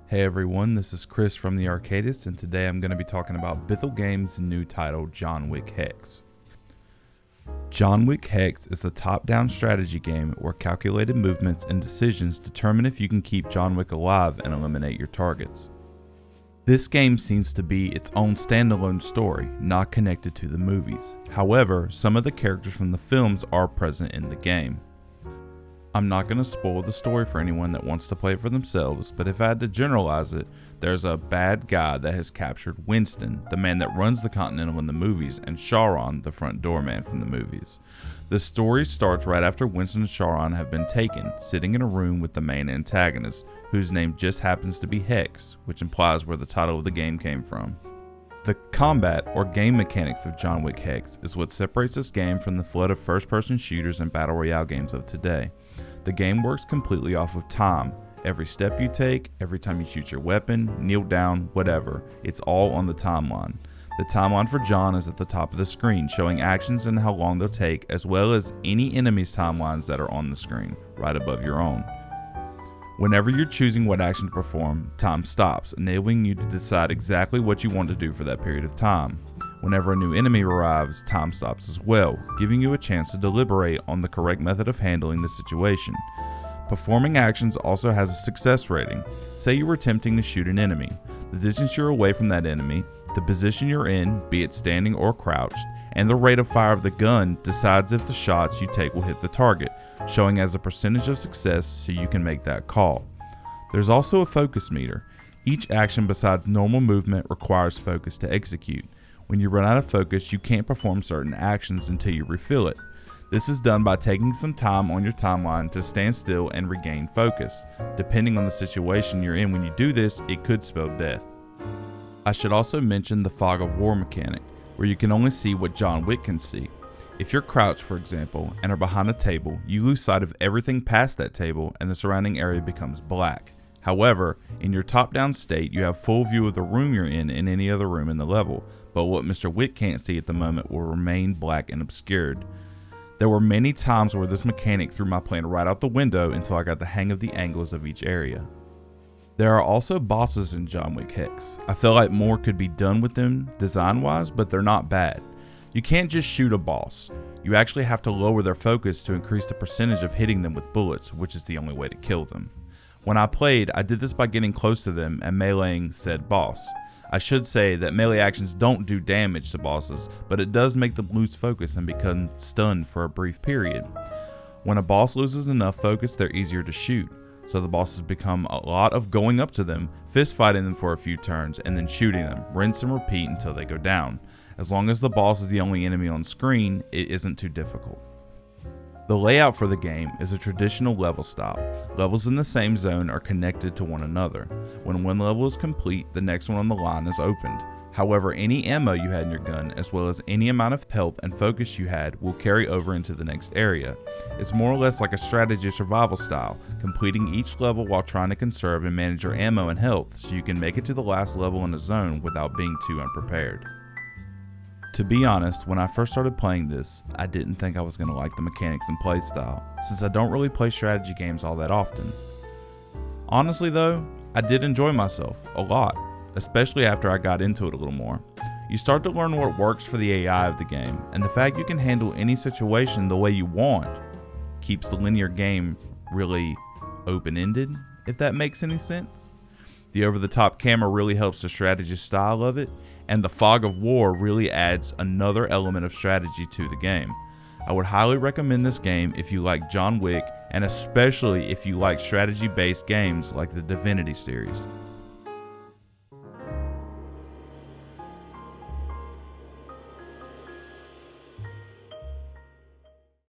Hey everyone, this is Chris from the Arcadist, and today I'm going to be talking about Bithell Games' new title, John Wick Hex. John Wick Hex is a top-down strategy game where calculated movements and decisions determine if you can keep John Wick alive and eliminate your targets. This game seems to be its own standalone story, not connected to the movies. However, some of the characters from the films are present in the game. I'm not going to spoil the story for anyone that wants to play it for themselves, but if I had to generalize it, there's a bad guy that has captured Winston, the man that runs the Continental in the movies, and Charon, the front door man from the movies. The story starts right after Winston and Charon have been taken, sitting in a room with the main antagonist, whose name just happens to be Hex, which implies where the title of the game came from. The combat or game mechanics of John Wick Hex is what separates this game from the flood of first-person shooters and battle royale games of today. The game works completely off of time. Every step you take, every time you shoot your weapon, kneel down, whatever, it's all on the timeline. The timeline for John is at the top of the screen, showing actions and how long they'll take, as well as any enemy's timelines that are on the screen, right above your own. Whenever you're choosing what action to perform, time stops, enabling you to decide exactly what you want to do for that period of time. Whenever a new enemy arrives, time stops as well, giving you a chance to deliberate on the correct method of handling the situation. Performing actions also has a success rating. Say you were attempting to shoot an enemy. The distance you're away from that enemy, the position you're in, be it standing or crouched, and the rate of fire of the gun decides if the shots you take will hit the target, showing as a percentage of success so you can make that call. There's also a focus meter. Each action besides normal movement requires focus to execute. When you run out of focus, you can't perform certain actions until you refill it. This is done by taking some time on your timeline to stand still and regain focus. Depending on the situation you're in when you do this, it could spell death. I should also mention the fog of war mechanic, where you can only see what John Wick can see. If you're crouched, for example, and are behind a table, you lose sight of everything past that table and the surrounding area becomes black. However, in your top-down state, you have full view of the room you're in and any other room in the level, but what Mr. Wick can't see at the moment will remain black and obscured. There were many times where this mechanic threw my plan right out the window until I got the hang of the angles of each area. There are also bosses in John Wick Hex. I feel like more could be done with them design-wise, but they're not bad. You can't just shoot a boss. You actually have to lower their focus to increase the percentage of hitting them with bullets, which is the only way to kill them. When I played, I did this by getting close to them and meleeing said boss. I should say that melee actions don't do damage to bosses, but it does make them lose focus and become stunned for a brief period. When a boss loses enough focus, they're easier to shoot, so the bosses become a lot of going up to them, fist fighting them for a few turns, and then shooting them, rinse and repeat until they go down. As long as the boss is the only enemy on screen, it isn't too difficult. The layout for the game is a traditional level style. Levels in the same zone are connected to one another. When one level is complete, the next one on the line is opened. However, any ammo you had in your gun, as well as any amount of health and focus you had, will carry over into the next area. It's more or less like a strategy survival style, completing each level while trying to conserve and manage your ammo and health so you can make it to the last level in a zone without being too unprepared. To be honest, when I first started playing this, I didn't think I was going to like the mechanics and playstyle, since I don't really play strategy games all that often. Honestly though, I did enjoy myself a lot, especially after I got into it a little more. You start to learn what works for the AI of the game, and the fact you can handle any situation the way you want keeps the linear game really open-ended, if that makes any sense. The over-the-top camera really helps the strategy style of it, and the fog of war really adds another element of strategy to the game. I would highly recommend this game if you like John Wick, and especially if you like strategy-based games like the Divinity series.